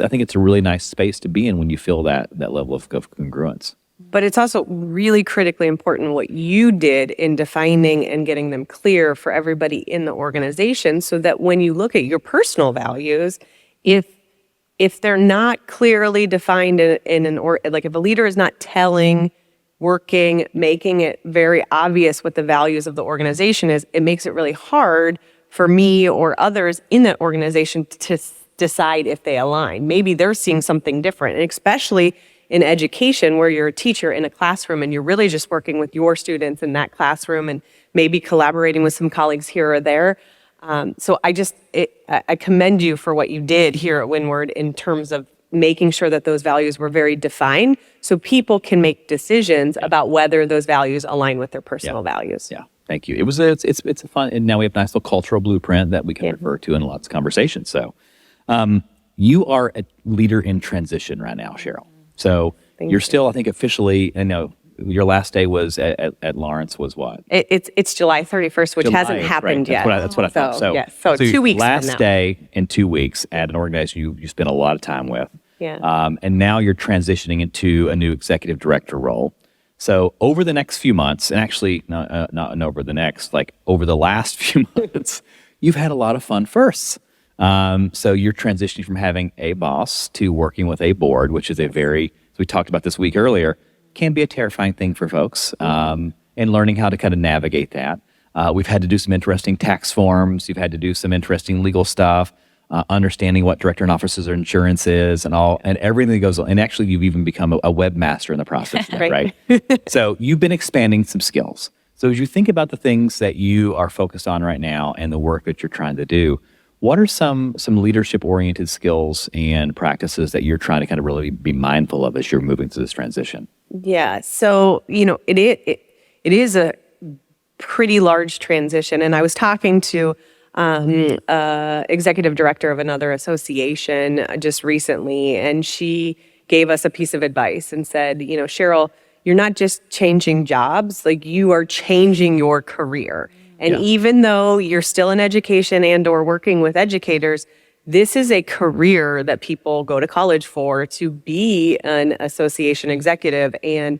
I think it's a really nice space to be in when you feel that level of congruence. But it's also really critically important what you did in defining and getting them clear for everybody in the organization, so that when you look at your personal values, if they're not clearly defined if a leader is not telling, working, making it very obvious what the values of the organization is, it makes it really hard for me or others in that organization to decide if they align. Maybe they're seeing something different, and especially in education, where you're a teacher in a classroom and you're really just working with your students in that classroom and maybe collaborating with some colleagues here or there. So I commend you for what you did here at Windward in terms of making sure that those values were very defined so people can make decisions about whether those values align with their personal values. Yeah, thank you. It's a fun, and now we have a nice little cultural blueprint that we can refer to in lots of conversations. So you are a leader in transition right now, Cheryl. So you're still, I think, officially, I know your last day was at Lawrence was what? It's July 31st, which hasn't happened yet. That's what I thought. So 2 weeks from now. Last day in 2 weeks at an organization you spent a lot of time with. Yeah. And now you're transitioning into a new executive director role. So over the next few months, and actually not over the next, over the last few months, you've had a lot of fun firsts. So you're transitioning from having a boss to working with a board, which is as we talked about this week earlier, can be a terrifying thing for folks, and learning how to kind of navigate that. We've had to do some interesting tax forms. You've had to do some interesting legal stuff, understanding what director and officers insurance is and everything that goes on. And actually, you've even become a webmaster in the process, right? So you've been expanding some skills. So as you think about the things that you are focused on right now and the work that you're trying to do, what are some leadership-oriented skills and practices that you're trying to kind of really be mindful of as you're moving through this transition? Yeah, so, it is a pretty large transition. And I was talking to executive director of another association just recently, and she gave us a piece of advice and said, Cheryl, you're not just changing jobs, you are changing your career. And even though you're still in education and or working with educators, this is a career that people go to college for, to be an association executive. And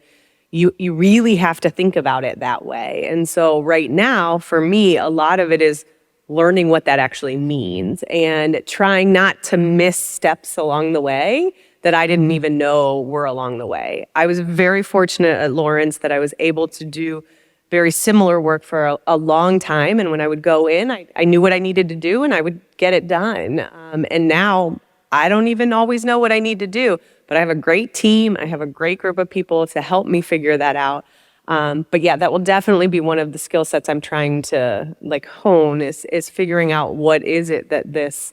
you really have to think about it that way. And so right now, for me, a lot of it is learning what that actually means and trying not to miss steps along the way that I didn't even know were along the way. I was very fortunate at Lawrence that I was able to do very similar work for a long time. And when I would go in, I knew what I needed to do and I would get it done. And now I don't even always know what I need to do, but I have a great team. I have a great group of people to help me figure that out. But yeah, that will definitely be one of the skill sets I'm trying to hone is figuring out what is it that this,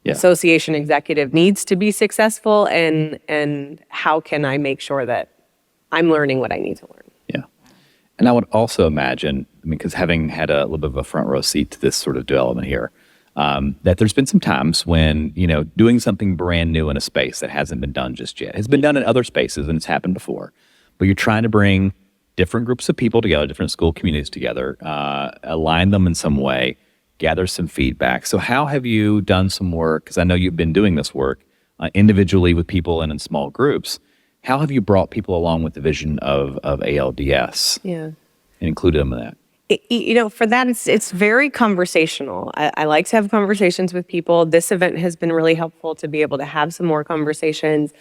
association executive needs to be successful and how can I make sure that I'm learning what I need to learn. Yeah. And I would also imagine, because having had a little bit of a front row seat to this sort of development here, that there's been some times when, doing something brand new in a space that hasn't been done just yet. It's been done in other spaces and it's happened before. But you're trying to bring different groups of people together, different school communities together, align them in some way, gather some feedback. So how have you done some work, because I know you've been doing this work individually with people and in small groups. How have you brought people along with the vision of ALDS and included them in that? For that, it's very conversational. I like to have conversations with people. This event has been really helpful to be able to have some more conversations.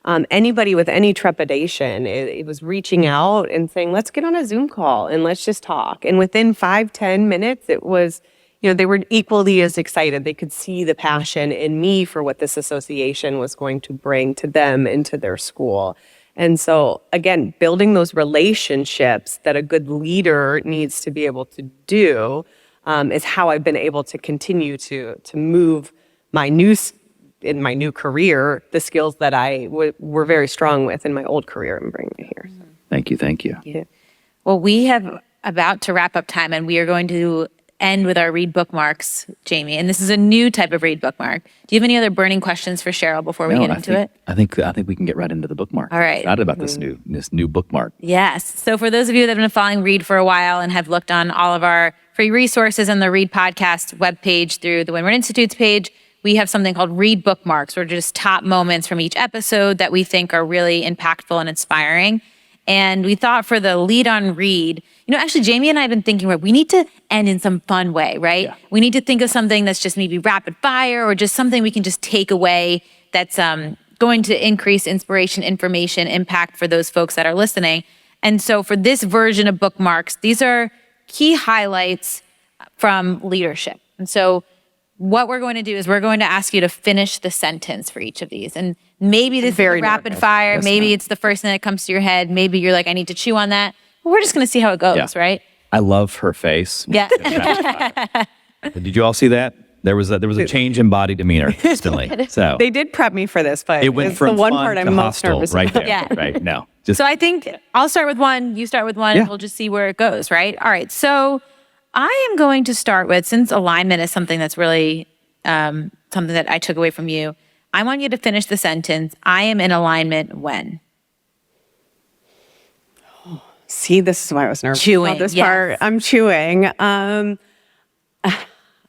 Anybody with any trepidation, it was reaching out and saying, let's get on a Zoom call and let's just talk. And within 5-10 minutes, it was, they were equally as excited. They could see the passion in me for what this association was going to bring to them and to their school. And so, again, building those relationships that a good leader needs to be able to do is how I've been able to continue to move in my new career, the skills that I were very strong with in my old career and bringing it here. So. Thank you. Yeah. Well, we have about to wrap up time and we are going to end with our read bookmarks, Jamie. And this is a new type of read bookmark. Do you have any other burning questions for Cheryl before we get into it? I think we can get right into the bookmark. All right. I'm excited about this new bookmark. Yes. So for those of you that have been following Read for a while and have looked on all of our free resources on the Read podcast webpage through the Windward Institute's page, we have something called Read Bookmarks, or just top moments from each episode that we think are really impactful and inspiring. And we thought for the lead on read, actually Jamie and I have been thinking, we need to end in some fun way, right? Yeah. We need to think of something that's just maybe rapid fire or just something we can just take away that's going to increase inspiration, information, impact for those folks that are listening. And so for this version of bookmarks, these are key highlights from leadership. And so what we're going to do is we're going to ask you to finish the sentence for each of these. And maybe this is rapid fire. Yes, maybe it's the first thing that comes to your head. Maybe you're like, I need to chew on that. But we're just going to see how it goes, right? I love her face. Yeah. Did you all see that? There was a change in body demeanor instantly. So they did prep me for this, but it went from the one fun part to I'm most hostile nervous right about. there. Yeah. Right now. So I think I'll start with one. You start with one. And we'll just see where it goes, right? All right. So I am going to start with, since alignment is something that's really something that I took away from you, I want you to finish the sentence. I am in alignment when. See, this is why I was nervous Chewing, about this yes. part. I'm chewing. I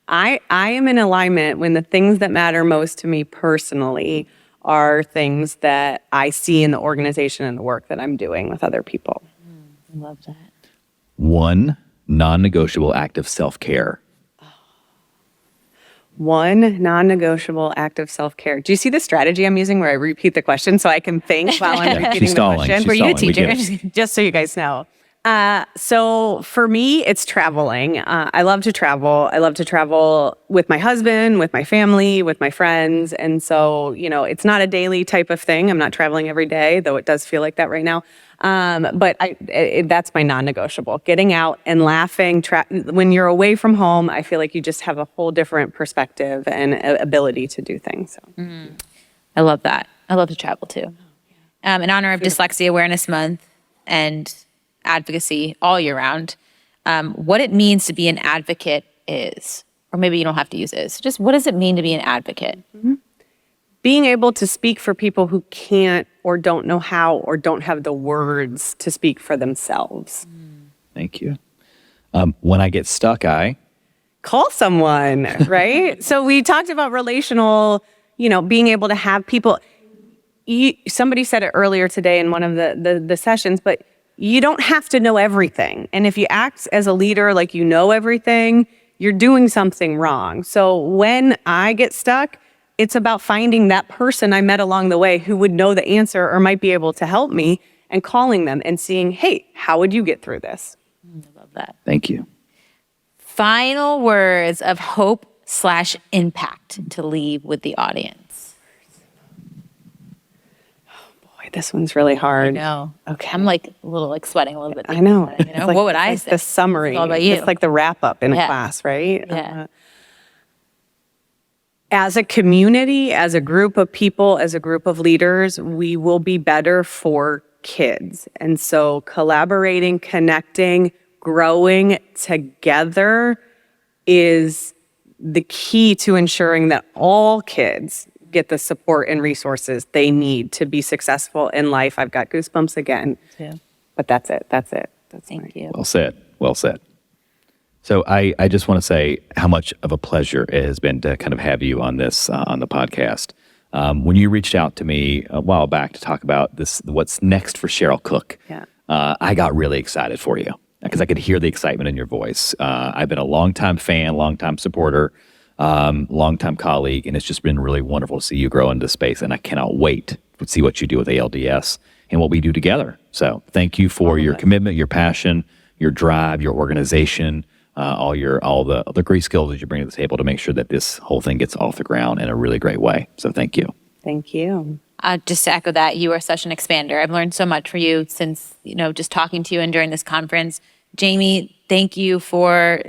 am in alignment when the things that matter most to me personally are things that I see in the organization and the work that I'm doing with other people. I love that. One non-negotiable act of self-care. One non-negotiable act of self-care. Do you see the strategy I'm using where I repeat the question so I can think while I'm repeating She's the stalling. question? She's Were you a stalling. We get teacher? it. Just so you guys know. So for me, it's traveling. I love to travel. I love to travel with my husband, with my family, with my friends. And so, it's not a daily type of thing. I'm not traveling every day, though it does feel like that right now. But that's my non-negotiable. Getting out and laughing. When you're away from home, I feel like you just have a whole different perspective and ability to do things. So. I love that. I love to travel too. In honor of Dyslexia Awareness Month and advocacy all year round, what it means to be an advocate is, or maybe you don't have to use is, just what does it mean to be an advocate? Mm-hmm. Being able to speak for people who can't or don't know how or don't have the words to speak for themselves. Thank you. When I get stuck, I call someone, right? So we talked about relational, being able to have people. Somebody said it earlier today in one of the sessions, but you don't have to know everything. And if you act as a leader like you know everything, you're doing something wrong. So when I get stuck, it's about finding that person I met along the way who would know the answer or might be able to help me, and calling them and seeing, hey, how would you get through this? I love that. Thank you. Final words of hope/impact to leave with the audience. Boy, this one's really hard. No. Okay. I'm like a little like sweating a little bit. I know. You know? What would I say? The summary. It's all about you. It's like the wrap up in a Yeah. class, right? Yeah. As a community, as a group of people, as a group of leaders, we will be better for kids. And so collaborating, connecting, growing together is the key to ensuring that all kids get the support and resources they need to be successful in life. I've got goosebumps again. Yeah. But that's it. Thank you. Well said. Well said. So I just want to say how much of a pleasure it has been to kind of have you on this, on the podcast. When you reached out to me a while back to talk about this, what's next for Cheryl Cook, Yeah. I got really excited for you because I could hear the excitement in your voice. I've been a longtime fan, longtime supporter, longtime colleague, and it's just been really wonderful to see you grow into space. And I cannot wait to see what you do with ALDS and what we do together. So thank you for your commitment, your passion, your drive, your organization, all the great skills that you bring to the table to make sure that this whole thing gets off the ground in a really great way. So thank you. Thank you. Just to echo that, you are such an expander. I've learned so much from you since, just talking to you and during this conference. Jamie, thank you for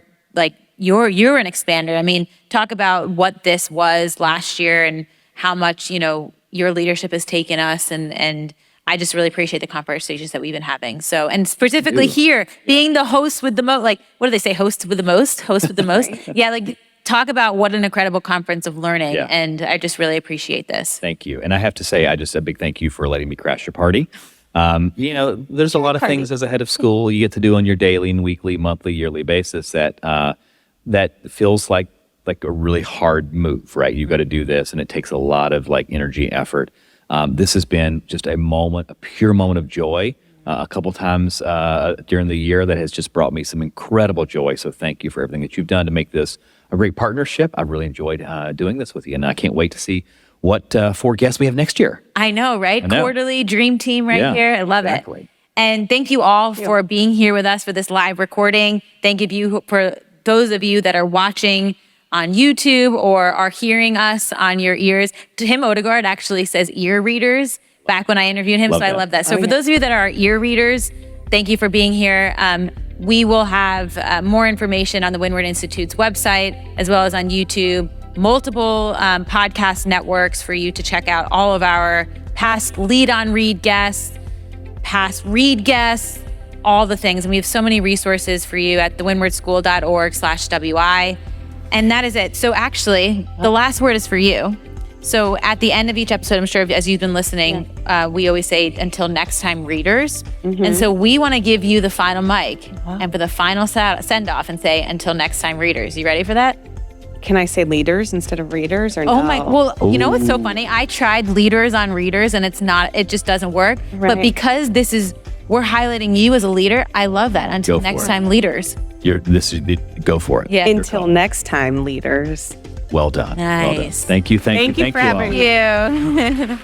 you're an expander. I mean, talk about what this was last year and how much, your leadership has taken us, and I just really appreciate the conversations that we've been having. So, and specifically here, being the host with the most, what do they say? Host with the most? Yeah, talk about what an incredible conference of learning. Yeah. And I just really appreciate this. Thank you. And I have to say, a big thank you for letting me crash your party. There's a lot of things as a head of school you get to do on your daily and weekly, monthly, yearly basis that feels like a really hard move, right? You've got to do this, and it takes a lot of energy, effort. This has been just a pure moment of joy. A couple times during the year that has just brought me some incredible joy. So thank you for everything that you've done to make this a great partnership. I've really enjoyed doing this with you, and I can't wait to see what 4 guests we have next year. I know, right? Quarterly dream team here. I love exactly. it. And thank you all for being here with us for this live recording. Thank you for those of you that are watching on YouTube or are hearing us on your ears. Tim Odegaard actually says ear readers back when I interviewed him. I love that. So for those of you that are ear readers, thank you for being here. We will have more information on the Windward Institute's website, as well as on YouTube, multiple podcast networks for you to check out all of our past Lead on Read guests, past Read guests, all the things. And we have so many resources for you at thewindwardschool.org/WI. And that is it. So actually, the last word is for you. So at the end of each episode, I'm sure as you've been listening, we always say, until next time, readers. Mm-hmm. And so we want to give you the final mic and for the final send off and say, until next time, readers. You ready for that? Can I say leaders instead of readers or no? Oh my, well, you know what's so funny? I tried leaders on readers and it just doesn't work. Right. But because we're highlighting you as a leader, I love that. Until next time, leaders. Go for it. Yeah. Until next time, leaders. Well done. Nice. Well done. Thank you. Thank you for having you.